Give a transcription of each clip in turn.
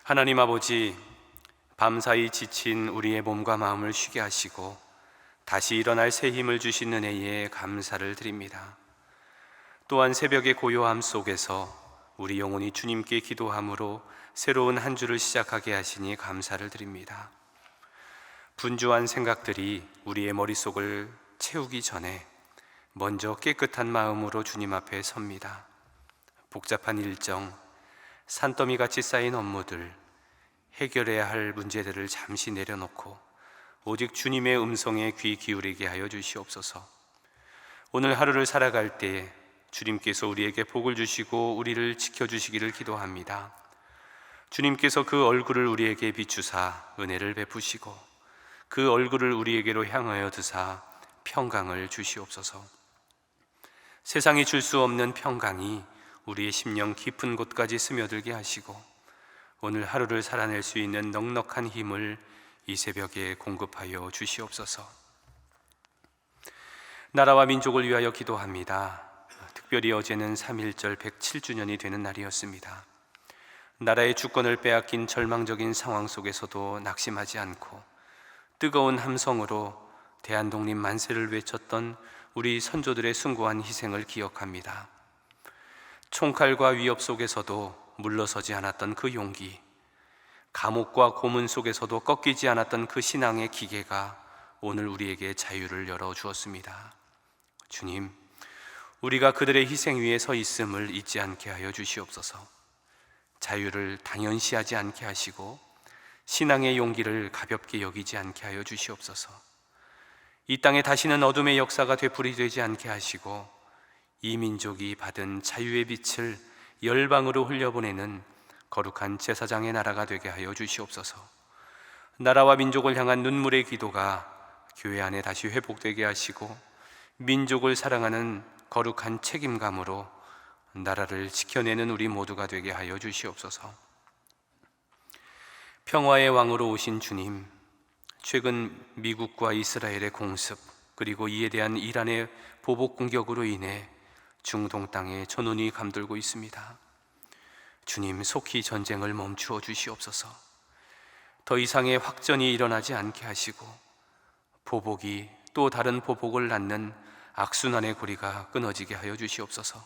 하나님 아버지, 밤사이 지친 우리의 몸과 마음을 쉬게 하시고 다시 일어날 새 힘을 주신 은혜에 감사를 드립니다. 또한 새벽의 고요함 속에서 우리 영혼이 주님께 기도함으로 새로운 한 주를 시작하게 하시니 감사를 드립니다. 분주한 생각들이 우리의 머릿속을 채우기 전에 먼저 깨끗한 마음으로 주님 앞에 섭니다. 복잡한 일정, 산더미같이 쌓인 업무들, 해결해야 할 문제들을 잠시 내려놓고 오직 주님의 음성에 귀 기울이게 하여 주시옵소서. 오늘 하루를 살아갈 때 주님께서 우리에게 복을 주시고 우리를 지켜주시기를 기도합니다. 주님께서 그 얼굴을 우리에게 비추사 은혜를 베푸시고 그 얼굴을 우리에게로 향하여 드사 평강을 주시옵소서. 세상이 줄 수 없는 평강이 우리의 심령 깊은 곳까지 스며들게 하시고 오늘 하루를 살아낼 수 있는 넉넉한 힘을 이 새벽에 공급하여 주시옵소서. 나라와 민족을 위하여 기도합니다. 특별히 어제는 3.1절 107주년이 되는 날이었습니다. 나라의 주권을 빼앗긴 절망적인 상황 속에서도 낙심하지 않고 뜨거운 함성으로 대한독립 만세를 외쳤던 우리 선조들의 숭고한 희생을 기억합니다. 총칼과 위협 속에서도 물러서지 않았던 그 용기, 감옥과 고문 속에서도 꺾이지 않았던 그 신앙의 기계가 오늘 우리에게 자유를 열어주었습니다. 주님, 우리가 그들의 희생 위에 서 있음을 잊지 않게 하여 주시옵소서. 자유를 당연시하지 않게 하시고 신앙의 용기를 가볍게 여기지 않게 하여 주시옵소서. 이 땅에 다시는 어둠의 역사가 되풀이되지 않게 하시고 이 민족이 받은 자유의 빛을 열방으로 흘려보내는 거룩한 제사장의 나라가 되게 하여 주시옵소서. 나라와 민족을 향한 눈물의 기도가 교회 안에 다시 회복되게 하시고 민족을 사랑하는 거룩한 책임감으로 나라를 지켜내는 우리 모두가 되게 하여 주시옵소서. 평화의 왕으로 오신 주님, 최근 미국과 이스라엘의 공습 그리고 이에 대한 이란의 보복 공격으로 인해 중동 땅에 전운이 감돌고 있습니다. 주님, 속히 전쟁을 멈추어 주시옵소서. 더 이상의 확전이 일어나지 않게 하시고 보복이 또 다른 보복을 낳는 악순환의 고리가 끊어지게 하여 주시옵소서.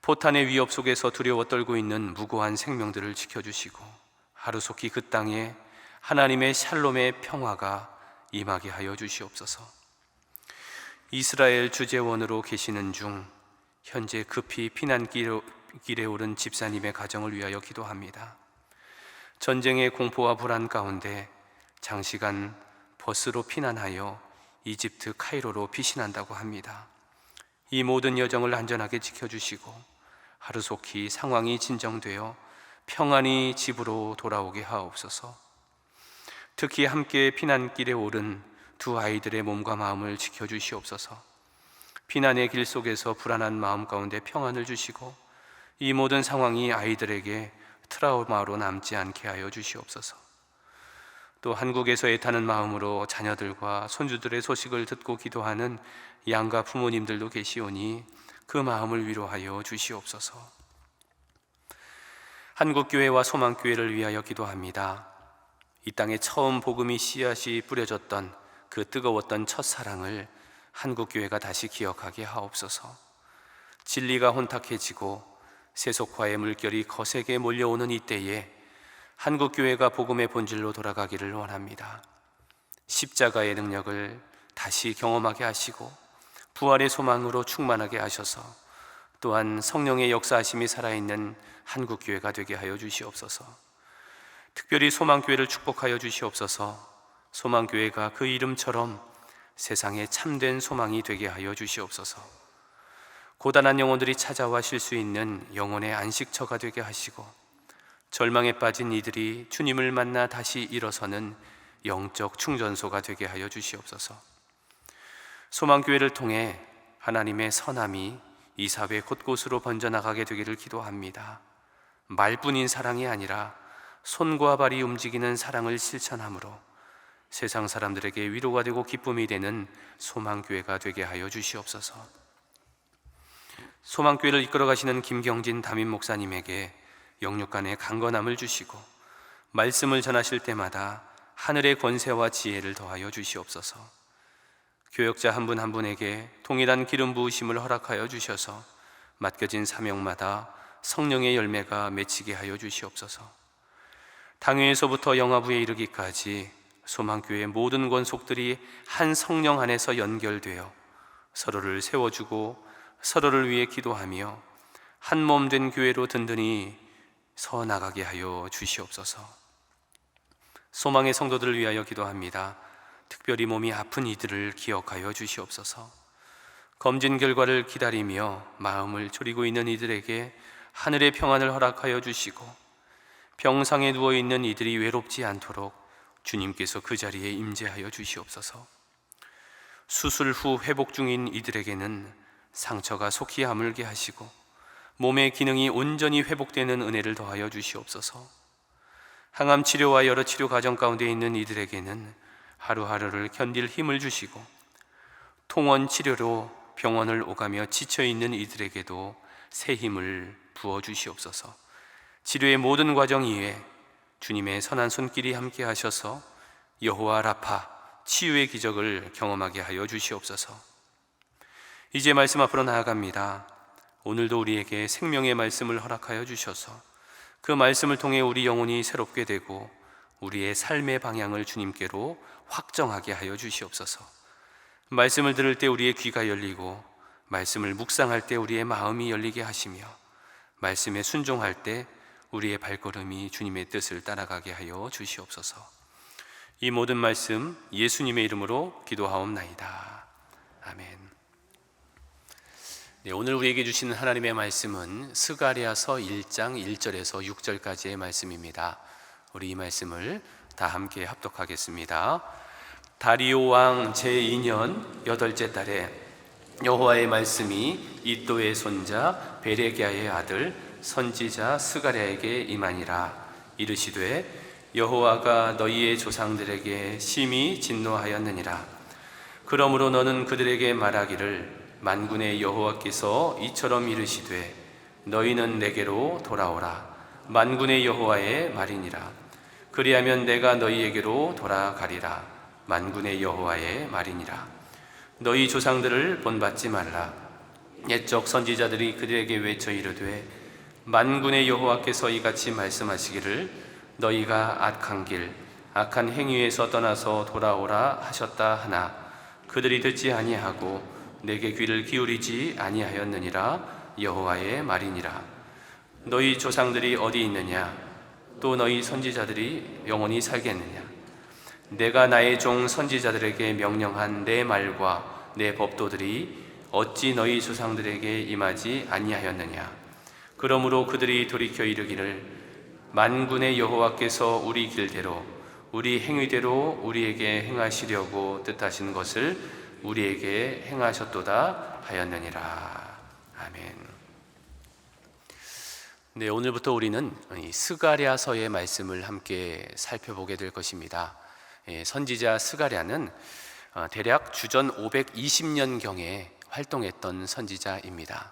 포탄의 위협 속에서 두려워 떨고 있는 무고한 생명들을 지켜주시고 하루속히 그 땅에 하나님의 샬롬의 평화가 임하게 하여 주시옵소서. 이스라엘 주재원으로 계시는 중 현재 급히 피난길에 오른 집사님의 가정을 위하여 기도합니다. 전쟁의 공포와 불안 가운데 장시간 버스로 피난하여 이집트 카이로로 피신한다고 합니다. 이 모든 여정을 안전하게 지켜주시고 하루속히 상황이 진정되어 평안히 집으로 돌아오게 하옵소서. 특히 함께 피난길에 오른 두 아이들의 몸과 마음을 지켜주시옵소서. 피난의 길 속에서 불안한 마음 가운데 평안을 주시고 이 모든 상황이 아이들에게 트라우마로 남지 않게 하여 주시옵소서. 또 한국에서 애타는 마음으로 자녀들과 손주들의 소식을 듣고 기도하는 양가 부모님들도 계시오니 그 마음을 위로하여 주시옵소서. 한국교회와 소망교회를 위하여 기도합니다. 이 땅에 처음 복음이 씨앗이 뿌려졌던 그 뜨거웠던 첫사랑을 한국교회가 다시 기억하게 하옵소서. 진리가 혼탁해지고 세속화의 물결이 거세게 몰려오는 이때에 한국교회가 복음의 본질로 돌아가기를 원합니다. 십자가의 능력을 다시 경험하게 하시고 부활의 소망으로 충만하게 하셔서 또한 성령의 역사하심이 살아있는 한국교회가 되게 하여 주시옵소서. 특별히 소망교회를 축복하여 주시옵소서. 소망교회가 그 이름처럼 세상에 참된 소망이 되게 하여 주시옵소서. 고단한 영혼들이 찾아와 쉴 수 있는 영혼의 안식처가 되게 하시고 절망에 빠진 이들이 주님을 만나 다시 일어서는 영적 충전소가 되게 하여 주시옵소서. 소망교회를 통해 하나님의 선함이 이 사회 곳곳으로 번져나가게 되기를 기도합니다. 말뿐인 사랑이 아니라 손과 발이 움직이는 사랑을 실천함으로 세상 사람들에게 위로가 되고 기쁨이 되는 소망교회가 되게 하여 주시옵소서. 소망교회를 이끌어 가시는 김경진 담임 목사님에게 영육 간의 강건함을 주시고 말씀을 전하실 때마다 하늘의 권세와 지혜를 더하여 주시옵소서. 교역자 한 분 한 분에게 동일한 기름 부으심을 허락하여 주셔서 맡겨진 사명마다 성령의 열매가 맺히게 하여 주시옵소서. 당회에서부터 영화부에 이르기까지 소망교회의 모든 권속들이 한 성령 안에서 연결되어 서로를 세워주고 서로를 위해 기도하며 한 몸 된 교회로 든든히 서 나가게 하여 주시옵소서. 소망의 성도들을 위하여 기도합니다. 특별히 몸이 아픈 이들을 기억하여 주시옵소서. 검진 결과를 기다리며 마음을 졸이고 있는 이들에게 하늘의 평안을 허락하여 주시고 병상에 누워있는 이들이 외롭지 않도록 주님께서 그 자리에 임재하여 주시옵소서. 수술 후 회복 중인 이들에게는 상처가 속히 아물게 하시고 몸의 기능이 온전히 회복되는 은혜를 더하여 주시옵소서. 항암 치료와 여러 치료 과정 가운데 있는 이들에게는 하루하루를 견딜 힘을 주시고 통원 치료로 병원을 오가며 지쳐있는 이들에게도 새 힘을 부어주시옵소서. 치료의 모든 과정 이외에 주님의 선한 손길이 함께 하셔서 여호와 라파 치유의 기적을 경험하게 하여 주시옵소서. 이제 말씀 앞으로 나아갑니다. 오늘도 우리에게 생명의 말씀을 허락하여 주셔서 그 말씀을 통해 우리 영혼이 새롭게 되고 우리의 삶의 방향을 주님께로 확정하게 하여 주시옵소서. 말씀을 들을 때 우리의 귀가 열리고 말씀을 묵상할 때 우리의 마음이 열리게 하시며 말씀에 순종할 때 우리의 발걸음이 주님의 뜻을 따라가게 하여 주시옵소서. 이 모든 말씀 예수님의 이름으로 기도하옵나이다. 아멘. 네, 오늘 우리에게 주시는 하나님의 말씀은 스가랴서 1장 1절에서 6절까지의 말씀입니다. 우리 이 말씀을 다 함께 합독하겠습니다. 다리오 왕 제2년 8째 달에 여호와의 말씀이 이도의 손자 베레기야의 아들 선지자 스가랴에게 임하니라. 이르시되 여호와가 너희의 조상들에게 심히 진노하였느니라. 그러므로 너는 그들에게 말하기를 만군의 여호와께서 이처럼 이르시되 너희는 내게로 돌아오라. 만군의 여호와의 말이니라. 그리하면 내가 너희에게로 돌아가리라. 만군의 여호와의 말이니라. 너희 조상들을 본받지 말라. 옛적 선지자들이 그들에게 외쳐 이르되 만군의 여호와께서 이같이 말씀하시기를 너희가 악한 길 악한 행위에서 떠나서 돌아오라 하셨다 하나 그들이 듣지 아니하고 내게 귀를 기울이지 아니하였느니라. 여호와의 말이니라. 너희 조상들이 어디 있느냐? 또 너희 선지자들이 영원히 살겠느냐? 내가 나의 종 선지자들에게 명령한 내 말과 내 법도들이 어찌 너희 조상들에게 임하지 아니하였느냐? 그러므로 그들이 돌이켜 이르기를 만군의 여호와께서 우리 길대로 우리 행위대로 우리에게 행하시려고 뜻하신 것을 우리에게 행하셨도다 하였느니라. 아멘. 네, 오늘부터 우리는 스가랴서의 말씀을 함께 살펴보게 될 것입니다. 선지자 스가랴는 대략 주전 520년경에 활동했던 선지자입니다.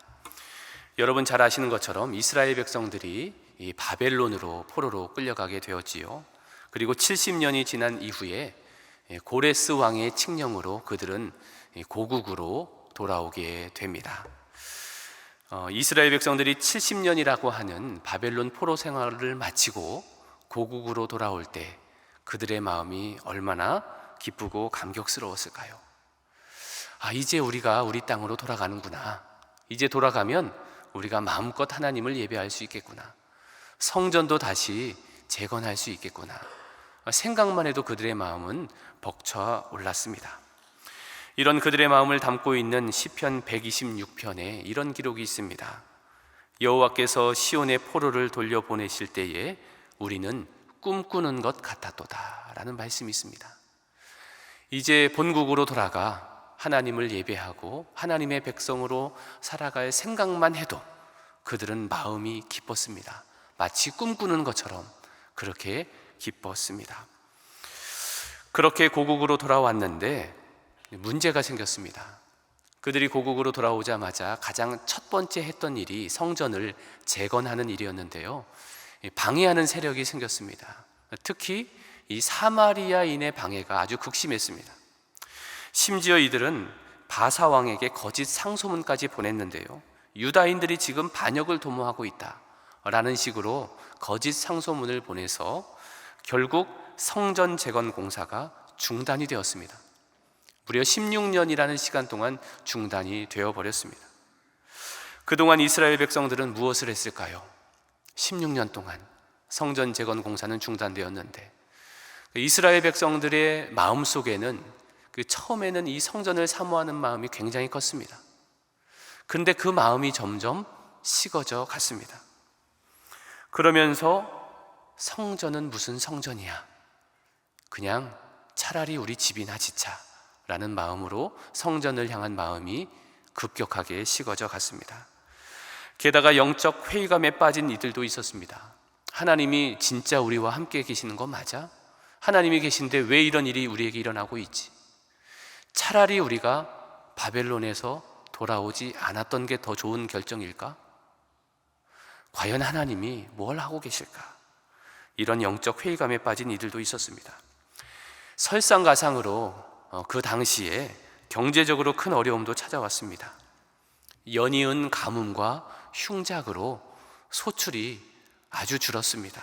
여러분 잘 아시는 것처럼 이스라엘 백성들이 이 바벨론으로 포로로 끌려가게 되었지요. 그리고 70년이 지난 이후에 고레스 왕의 칙령으로 그들은 고국으로 돌아오게 됩니다. 이스라엘 백성들이 70년이라고 하는 바벨론 포로 생활을 마치고 고국으로 돌아올 때 그들의 마음이 얼마나 기쁘고 감격스러웠을까요? 이제 우리가 우리 땅으로 돌아가는구나. 이제 돌아가면 우리가 마음껏 하나님을 예배할 수 있겠구나. 성전도 다시 재건할 수 있겠구나. 생각만 해도 그들의 마음은 벅차 올랐습니다. 이런 그들의 마음을 담고 있는 시편 126편에 이런 기록이 있습니다. 여호와께서 시온의 포로를 돌려보내실 때에 우리는 꿈꾸는 것 같았도다 라는 말씀이 있습니다. 이제 본국으로 돌아가 하나님을 예배하고 하나님의 백성으로 살아갈 생각만 해도 그들은 마음이 기뻤습니다. 마치 꿈꾸는 것처럼 그렇게 기뻤습니다. 그렇게 고국으로 돌아왔는데 문제가 생겼습니다. 그들이 고국으로 돌아오자마자 가장 첫 번째 했던 일이 성전을 재건하는 일이었는데요. 방해하는 세력이 생겼습니다. 특히 이 사마리아인의 방해가 아주 극심했습니다. 심지어 이들은 바사 왕에게 거짓 상소문까지 보냈는데요, 유다인들이 지금 반역을 도모하고 있다라는 식으로 거짓 상소문을 보내서 결국 성전 재건 공사가 중단이 되었습니다. 무려 16년이라는 시간 동안 중단이 되어버렸습니다. 그동안 이스라엘 백성들은 무엇을 했을까요? 16년 동안 성전 재건 공사는 중단되었는데 이스라엘 백성들의 마음속에는 처음에는 이 성전을 사모하는 마음이 굉장히 컸습니다. 그런데 그 마음이 점점 식어져 갔습니다. 그러면서 성전은 무슨 성전이야, 그냥 차라리 우리 집이나 짓자 라는 마음으로 성전을 향한 마음이 급격하게 식어져 갔습니다. 게다가 영적 회의감에 빠진 이들도 있었습니다. 하나님이 진짜 우리와 함께 계시는 거 맞아? 하나님이 계신데 왜 이런 일이 우리에게 일어나고 있지? 차라리 우리가 바벨론에서 돌아오지 않았던 게 더 좋은 결정일까? 과연 하나님이 뭘 하고 계실까? 이런 영적 회의감에 빠진 이들도 있었습니다. 설상가상으로 그 당시에 경제적으로 큰 어려움도 찾아왔습니다. 연이은 가뭄과 흉작으로 소출이 아주 줄었습니다.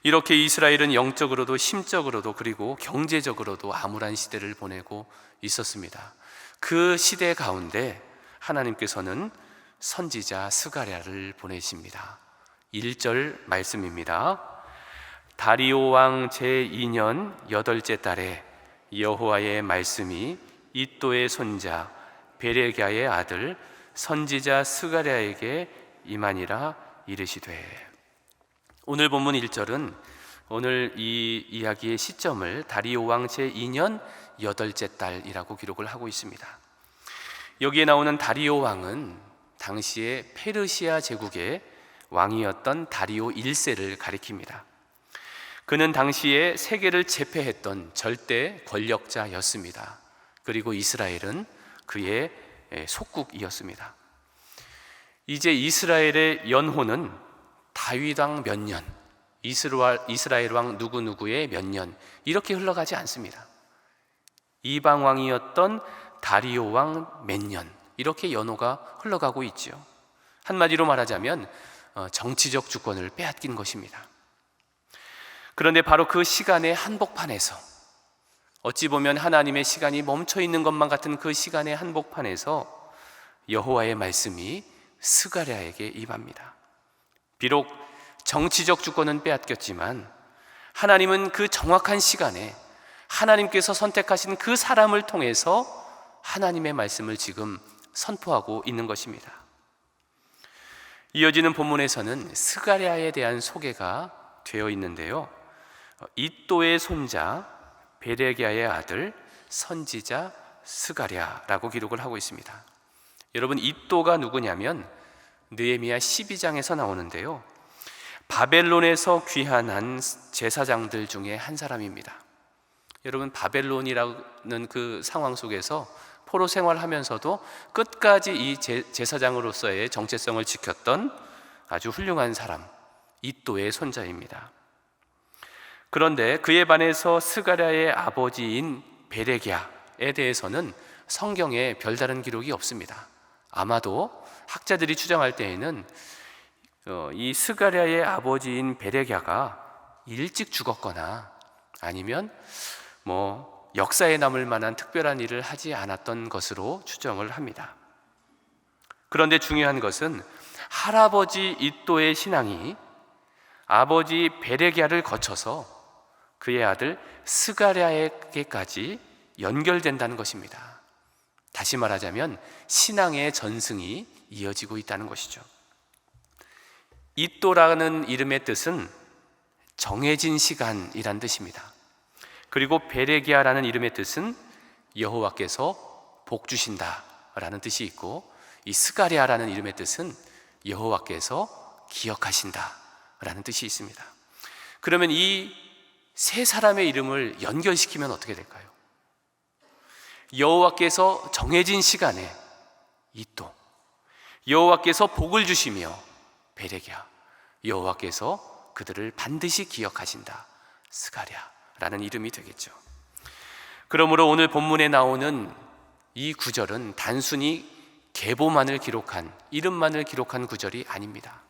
이렇게 이스라엘은 영적으로도 심적으로도 그리고 경제적으로도 암울한 시대를 보내고 있었습니다. 그 시대 가운데 하나님께서는 선지자 스가랴를 보내십니다. 1절 말씀입니다. 다리오 왕 제2년 8째 달에 여호와의 말씀이 이또의 손자 베레갸의 아들 선지자 스가랴에게 임하니라 이르시되. 오늘 본문 1절은 오늘 이 이야기의 시점을 다리오 왕 제2년 8째 달이라고 기록을 하고 있습니다. 여기에 나오는 다리오 왕은 당시에 페르시아 제국의 왕이었던 다리오 1세를 가리킵니다. 그는 당시에 세계를 제패했던 절대 권력자였습니다. 그리고 이스라엘은 그의 속국이었습니다. 이제 이스라엘의 연호는 다윗 왕 몇 년, 이스라엘 왕 누구누구의 몇 년 이렇게 흘러가지 않습니다. 이방 왕이었던 다리오 왕 몇 년 이렇게 연호가 흘러가고 있죠. 한마디로 말하자면 정치적 주권을 빼앗긴 것입니다. 그런데 바로 그 시간의 한복판에서, 어찌 보면 하나님의 시간이 멈춰 있는 것만 같은 그 시간의 한복판에서 여호와의 말씀이 스가랴에게 임합니다. 비록 정치적 주권은 빼앗겼지만 하나님은 그 정확한 시간에 하나님께서 선택하신 그 사람을 통해서 하나님의 말씀을 지금 선포하고 있는 것입니다. 이어지는 본문에서는 스가랴에 대한 소개가 되어 있는데요, 이또의 손자 베레갸의 아들 선지자 스가랴라고 기록을 하고 있습니다. 여러분, 이또가 누구냐면 느헤미야 12장에서 나오는데요, 바벨론에서 귀환한 제사장들 중에 한 사람입니다. 여러분, 바벨론이라는 그 상황 속에서 포로 생활하면서도 끝까지 이 제사장으로서의 정체성을 지켰던 아주 훌륭한 사람, 이또의 손자입니다. 그런데 그에 반해서 스가랴의 아버지인 베레갸에 대해서는 성경에 별다른 기록이 없습니다. 아마도 학자들이 추정할 때에는 이 스가랴의 아버지인 베레갸가 일찍 죽었거나 아니면 역사에 남을 만한 특별한 일을 하지 않았던 것으로 추정을 합니다. 그런데 중요한 것은 할아버지 이또의 신앙이 아버지 베레갸를 거쳐서 그의 아들 스가랴에게까지 연결된다는 것입니다. 다시 말하자면 신앙의 전승이 이어지고 있다는 것이죠. 이또라는 이름의 뜻은 정해진 시간이란 뜻입니다. 그리고 베레기아라는 이름의 뜻은 여호와께서 복 주신다 라는 뜻이 있고, 이 스가랴라는 이름의 뜻은 여호와께서 기억하신다 라는 뜻이 있습니다. 그러면 이 세 사람의 이름을 연결시키면 어떻게 될까요? 여호와께서 정해진 시간에 이또, 여호와께서 복을 주시며 베레기아, 여호와께서 그들을 반드시 기억하신다. 스가랴라는 이름이 되겠죠. 그러므로 오늘 본문에 나오는 이 구절은 단순히 계보만을 기록한, 이름만을 기록한 구절이 아닙니다.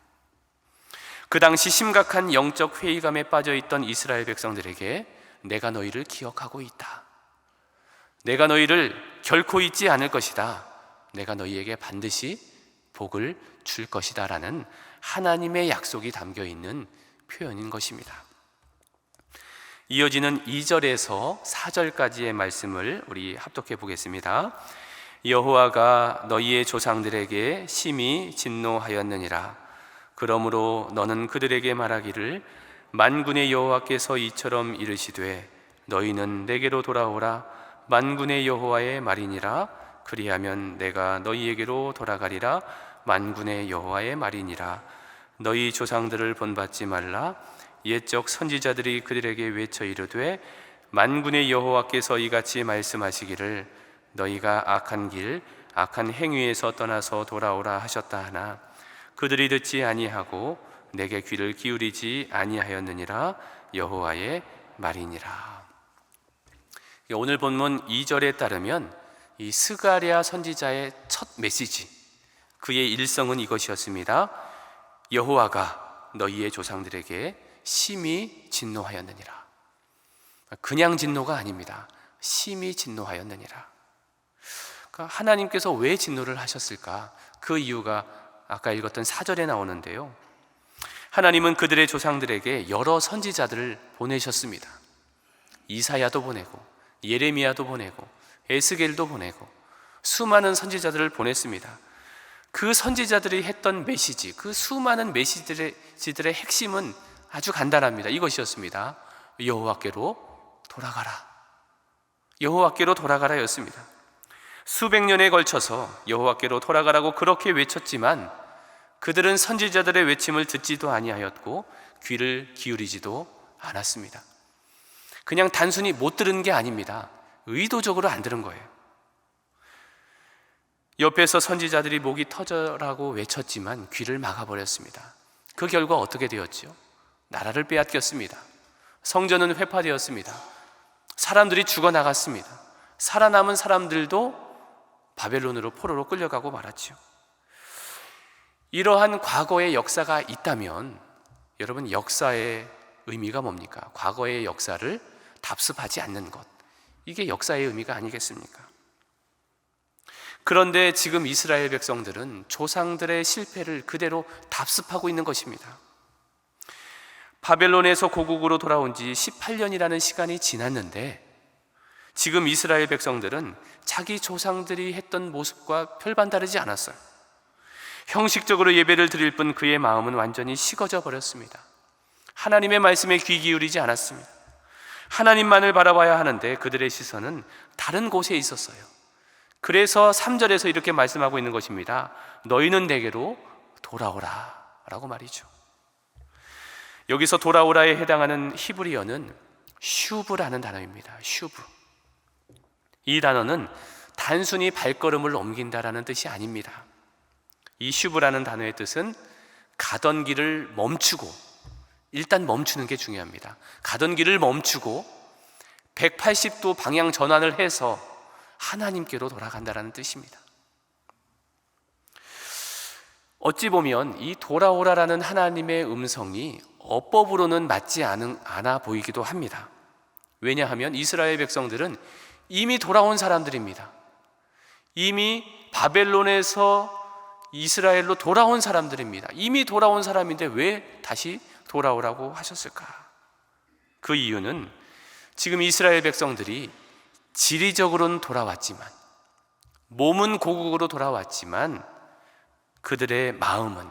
그 당시 심각한 영적 회의감에 빠져있던 이스라엘 백성들에게 내가 너희를 기억하고 있다. 내가 너희를 결코 잊지 않을 것이다. 내가 너희에게 반드시 복을 줄 것이다 라는 하나님의 약속이 담겨있는 표현인 것입니다. 이어지는 2절에서 4절까지의 말씀을 우리 합독해 보겠습니다. 여호와가 너희의 조상들에게 심히 진노하였느니라. 그러므로 너는 그들에게 말하기를 만군의 여호와께서 이처럼 이르시되 너희는 내게로 돌아오라. 만군의 여호와의 말이니라. 그리하면 내가 너희에게로 돌아가리라. 만군의 여호와의 말이니라. 너희 조상들을 본받지 말라. 옛적 선지자들이 그들에게 외쳐 이르되 만군의 여호와께서 이같이 말씀하시기를 너희가 악한 길 악한 행위에서 떠나서 돌아오라 하셨다 하나 그들이 듣지 아니하고 내게 귀를 기울이지 아니하였느니라. 여호와의 말이니라. 오늘 본문 2절에 따르면 이 스가랴 선지자의 첫 메시지, 그의 일성은 이것이었습니다. 여호와가 너희의 조상들에게 심히 진노하였느니라. 그냥 진노가 아닙니다. 심히 진노하였느니라. 그러니까 하나님께서 왜 진노를 하셨을까? 그 이유가 아까 읽었던 4절에 나오는데요. 하나님은 그들의 조상들에게 여러 선지자들을 보내셨습니다. 이사야도 보내고 예레미야도 보내고 에스겔도 보내고 수많은 선지자들을 보냈습니다. 그 선지자들이 했던 메시지, 그 수많은 메시지들의 핵심은 아주 간단합니다. 이것이었습니다. 여호와께로 돌아가라. 여호와께로 돌아가라 였습니다. 수백 년에 걸쳐서 여호와께로 돌아가라고 그렇게 외쳤지만 그들은 선지자들의 외침을 듣지도 아니하였고 귀를 기울이지도 않았습니다. 그냥 단순히 못 들은 게 아닙니다. 의도적으로 안 들은 거예요. 옆에서 선지자들이 목이 터져라고 외쳤지만 귀를 막아버렸습니다. 그 결과 어떻게 되었지요? 나라를 빼앗겼습니다. 성전은 회파되었습니다. 사람들이 죽어나갔습니다. 살아남은 사람들도 바벨론으로 포로로 끌려가고 말았죠. 이러한 과거의 역사가 있다면 여러분, 역사의 의미가 뭡니까? 과거의 역사를 답습하지 않는 것, 이게 역사의 의미가 아니겠습니까? 그런데 지금 이스라엘 백성들은 조상들의 실패를 그대로 답습하고 있는 것입니다. 바벨론에서 고국으로 돌아온 지 18년이라는 시간이 지났는데 지금 이스라엘 백성들은 자기 조상들이 했던 모습과 별반 다르지 않았어요. 형식적으로 예배를 드릴 뿐 그의 마음은 완전히 식어져 버렸습니다. 하나님의 말씀에 귀 기울이지 않았습니다. 하나님만을 바라봐야 하는데 그들의 시선은 다른 곳에 있었어요. 그래서 3절에서 이렇게 말씀하고 있는 것입니다. 너희는 내게로 돌아오라 라고 말이죠. 여기서 돌아오라에 해당하는 히브리어는 슈브라는 단어입니다. 슈브. 이 단어는 단순히 발걸음을 옮긴다라는 뜻이 아닙니다. 이 슈브라는 단어의 뜻은 가던 길을 멈추고, 일단 멈추는 게 중요합니다. 가던 길을 멈추고 180도 방향 전환을 해서 하나님께로 돌아간다라는 뜻입니다. 어찌 보면 이 돌아오라라는 하나님의 음성이 어법으로는 맞지 않아 보이기도 합니다. 왜냐하면 이스라엘 백성들은 이미 돌아온 사람들입니다. 이미 바벨론에서 이스라엘로 돌아온 사람들입니다. 이미 돌아온 사람인데 왜 다시 돌아오라고 하셨을까? 그 이유는 지금 이스라엘 백성들이 지리적으로는 돌아왔지만, 몸은 고국으로 돌아왔지만 그들의 마음은,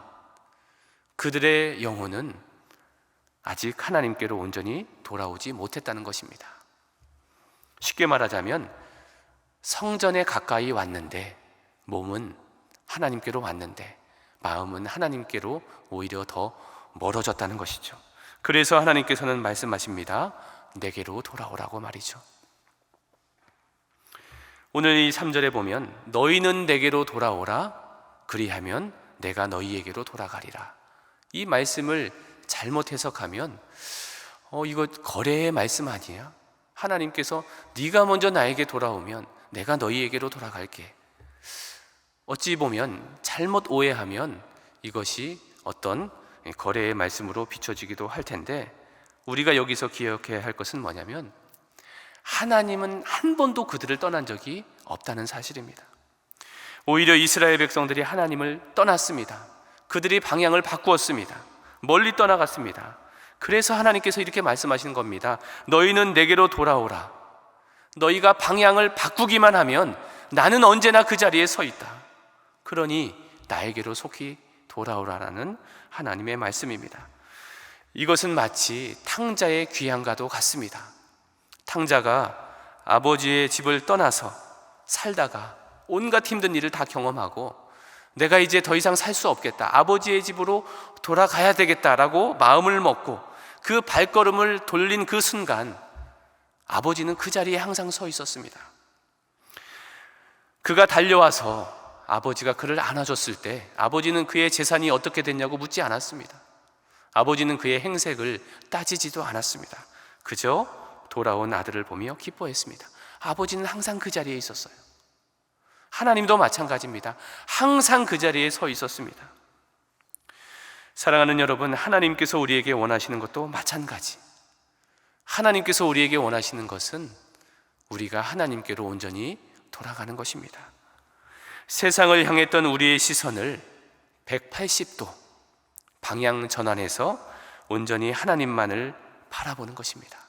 그들의 영혼은 아직 하나님께로 온전히 돌아오지 못했다는 것입니다. 쉽게 말하자면 성전에 가까이 왔는데 몸은 하나님께로 왔는데 마음은 하나님께로 오히려 더 멀어졌다는 것이죠. 그래서 하나님께서는 말씀하십니다. 내게로 돌아오라고 말이죠. 오늘 이 3절에 보면 너희는 내게로 돌아오라. 그리하면 내가 너희에게로 돌아가리라. 이 말씀을 잘못 해석하면 이거 거래의 말씀 아니야? 하나님께서 네가 먼저 나에게 돌아오면 내가 너희에게로 돌아갈게. 어찌 보면 잘못 오해하면 이것이 어떤 거래의 말씀으로 비춰지기도 할 텐데, 우리가 여기서 기억해야 할 것은 뭐냐면 하나님은 한 번도 그들을 떠난 적이 없다는 사실입니다. 오히려 이스라엘 백성들이 하나님을 떠났습니다. 그들이 방향을 바꾸었습니다. 멀리 떠나갔습니다. 그래서 하나님께서 이렇게 말씀하시는 겁니다. 너희는 내게로 돌아오라. 너희가 방향을 바꾸기만 하면 나는 언제나 그 자리에 서 있다. 그러니 나에게로 속히 돌아오라라는 하나님의 말씀입니다. 이것은 마치 탕자의 귀향과도 같습니다. 탕자가 아버지의 집을 떠나서 살다가 온갖 힘든 일을 다 경험하고 내가 이제 더 이상 살 수 없겠다, 아버지의 집으로 돌아가야 되겠다라고 마음을 먹고 그 발걸음을 돌린 그 순간 아버지는 그 자리에 항상 서 있었습니다. 그가 달려와서 아버지가 그를 안아줬을 때 아버지는 그의 재산이 어떻게 됐냐고 묻지 않았습니다. 아버지는 그의 행색을 따지지도 않았습니다. 그저 돌아온 아들을 보며 기뻐했습니다. 아버지는 항상 그 자리에 있었어요. 하나님도 마찬가지입니다. 항상 그 자리에 서 있었습니다. 사랑하는 여러분, 하나님께서 우리에게 원하시는 것도 마찬가지. 하나님께서 우리에게 원하시는 것은 우리가 하나님께로 온전히 돌아가는 것입니다. 세상을 향했던 우리의 시선을 180도 방향 전환해서 온전히 하나님만을 바라보는 것입니다.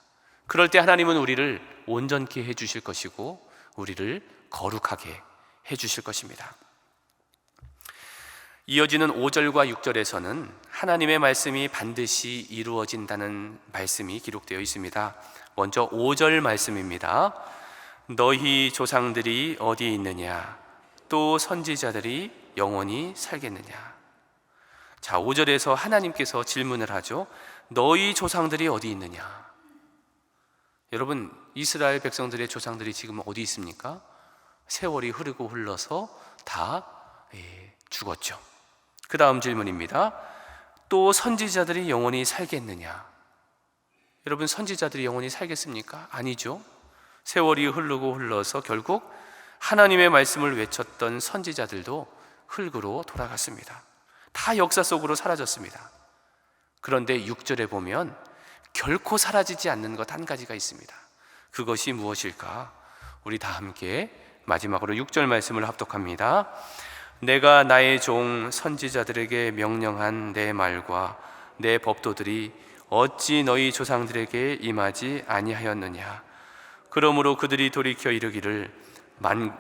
그럴 때 하나님은 우리를 온전케 해주실 것이고 우리를 거룩하게 해주실 것입니다. 이어지는 5절과 6절에서는 하나님의 말씀이 반드시 이루어진다는 말씀이 기록되어 있습니다. 먼저 5절 말씀입니다. 너희 조상들이 어디 있느냐? 또 선지자들이 영원히 살겠느냐? 자, 5절에서 하나님께서 질문을 하죠. 너희 조상들이 어디 있느냐? 여러분, 이스라엘 백성들의 조상들이 지금 어디 있습니까? 세월이 흐르고 흘러서 다 죽었죠. 그 다음 질문입니다. 또 선지자들이 영원히 살겠느냐? 여러분, 선지자들이 영원히 살겠습니까? 아니죠. 세월이 흐르고 흘러서 결국 하나님의 말씀을 외쳤던 선지자들도 흙으로 돌아갔습니다. 다 역사 속으로 사라졌습니다. 그런데 6절에 보면 결코 사라지지 않는 것 한 가지가 있습니다. 그것이 무엇일까? 우리 다 함께 마지막으로 6절 말씀을 합독합니다. 내가 나의 종 선지자들에게 명령한 내 말과 내 법도들이 어찌 너희 조상들에게 임하지 아니하였느냐? 그러므로 그들이 돌이켜 이르기를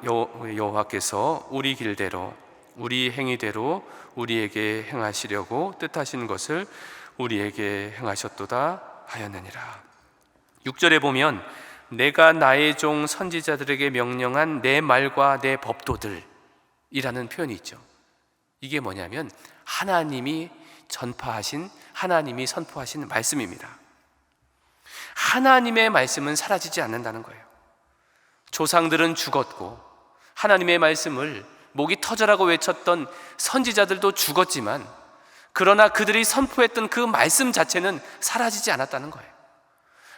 여호와께서 우리 길대로 우리 행위대로 우리에게 행하시려고 뜻하신 것을 우리에게 행하셨도다 하였느니라. 6절에 보면 내가 나의 종 선지자들에게 명령한 내 말과 내 법도들 이라는 표현이 있죠. 이게 뭐냐면 하나님이 선포하신 말씀입니다. 하나님의 말씀은 사라지지 않는다는 거예요. 조상들은 죽었고 하나님의 말씀을 목이 터져라고 외쳤던 선지자들도 죽었지만, 그러나 그들이 선포했던 그 말씀 자체는 사라지지 않았다는 거예요.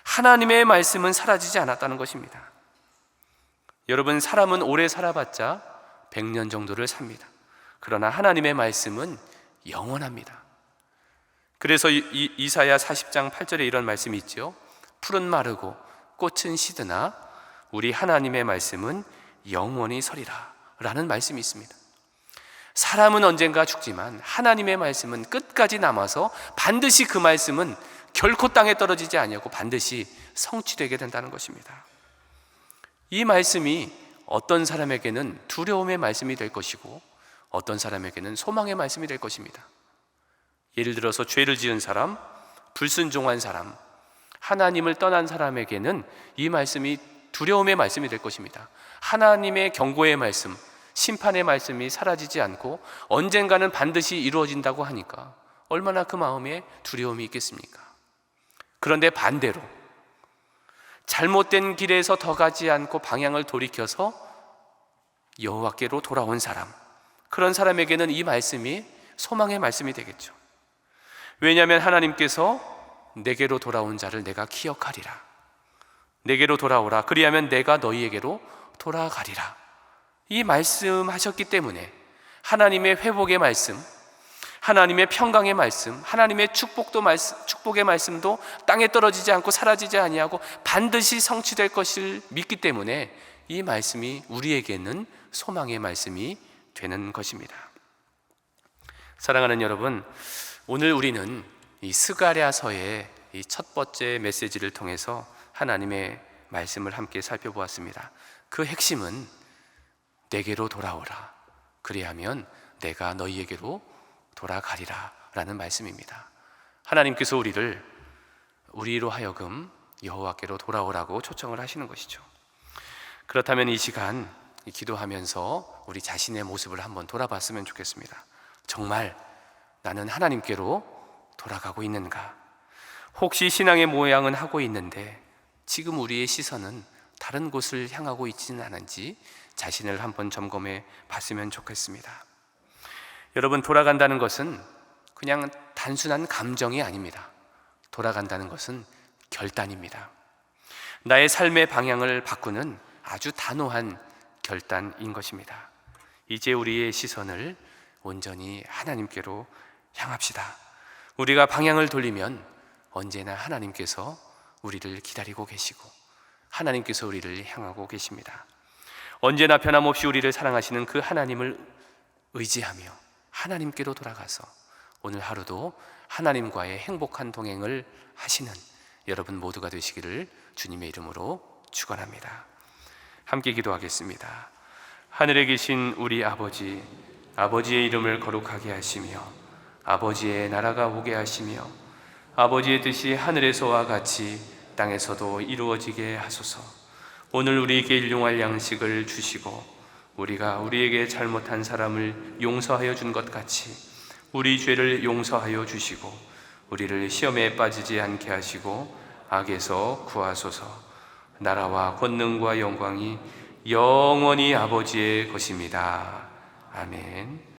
하나님의 말씀은 사라지지 않았다는 것입니다. 여러분, 사람은 오래 살아봤자 100년 정도를 삽니다. 그러나 하나님의 말씀은 영원합니다. 그래서 이사야 40장 8절에 이런 말씀이 있죠. 풀은 마르고 꽃은 시드나 우리 하나님의 말씀은 영원히 서리라 라는 말씀이 있습니다. 사람은 언젠가 죽지만 하나님의 말씀은 끝까지 남아서 반드시 그 말씀은 결코 땅에 떨어지지 아니하고 반드시 성취되게 된다는 것입니다. 이 말씀이 어떤 사람에게는 두려움의 말씀이 될 것이고 어떤 사람에게는 소망의 말씀이 될 것입니다. 예를 들어서 죄를 지은 사람, 불순종한 사람, 하나님을 떠난 사람에게는 이 말씀이 두려움의 말씀이 될 것입니다. 하나님의 경고의 말씀, 심판의 말씀이 사라지지 않고 언젠가는 반드시 이루어진다고 하니까 얼마나 그 마음에 두려움이 있겠습니까? 그런데 반대로 잘못된 길에서 더 가지 않고 방향을 돌이켜서 여호와께로 돌아온 사람, 그런 사람에게는 이 말씀이 소망의 말씀이 되겠죠. 왜냐하면 하나님께서 내게로 돌아온 자를 내가 기억하리라. 내게로 돌아오라. 그리하면 내가 너희에게로 돌아가리라. 이 말씀하셨기 때문에 하나님의 회복의 말씀, 하나님의 평강의 말씀, 하나님의 축복의 말씀도 땅에 떨어지지 않고 사라지지 아니하고 반드시 성취될 것을 믿기 때문에 이 말씀이 우리에게는 소망의 말씀이 되는 것입니다. 사랑하는 여러분, 오늘 우리는 이 스가랴서의 이 첫 번째 메시지를 통해서 하나님의 말씀을 함께 살펴보았습니다. 그 핵심은 내게로 돌아오라. 그리하면 내가 너희에게로 돌아가리라 라는 말씀입니다. 하나님께서 우리로 하여금 여호와께로 돌아오라고 초청을 하시는 것이죠. 그렇다면 이 시간 기도하면서 우리 자신의 모습을 한번 돌아봤으면 좋겠습니다. 정말 나는 하나님께로 돌아가고 있는가? 혹시 신앙의 모양은 하고 있는데 지금 우리의 시선은 다른 곳을 향하고 있지는 않은지 자신을 한번 점검해 봤으면 좋겠습니다. 여러분, 돌아간다는 것은 그냥 단순한 감정이 아닙니다. 돌아간다는 것은 결단입니다. 나의 삶의 방향을 바꾸는 아주 단호한 결단인 것입니다. 이제 우리의 시선을 온전히 하나님께로 향합시다. 우리가 방향을 돌리면 언제나 하나님께서 우리를 기다리고 계시고 하나님께서 우리를 향하고 계십니다. 언제나 변함없이 우리를 사랑하시는 그 하나님을 의지하며 하나님께로 돌아가서 오늘 하루도 하나님과의 행복한 동행을 하시는 여러분 모두가 되시기를 주님의 이름으로 축원합니다. 함께 기도하겠습니다. 하늘에 계신 우리 아버지, 아버지의 이름을 거룩하게 하시며 아버지의 나라가 오게 하시며 아버지의 뜻이 하늘에서와 같이 땅에서도 이루어지게 하소서. 오늘 우리에게 일용할 양식을 주시고 우리가 우리에게 잘못한 사람을 용서하여 준 것 같이 우리 죄를 용서하여 주시고 우리를 시험에 빠지지 않게 하시고 악에서 구하소서. 나라와 권능과 영광이 영원히 아버지의 것입니다. 아멘.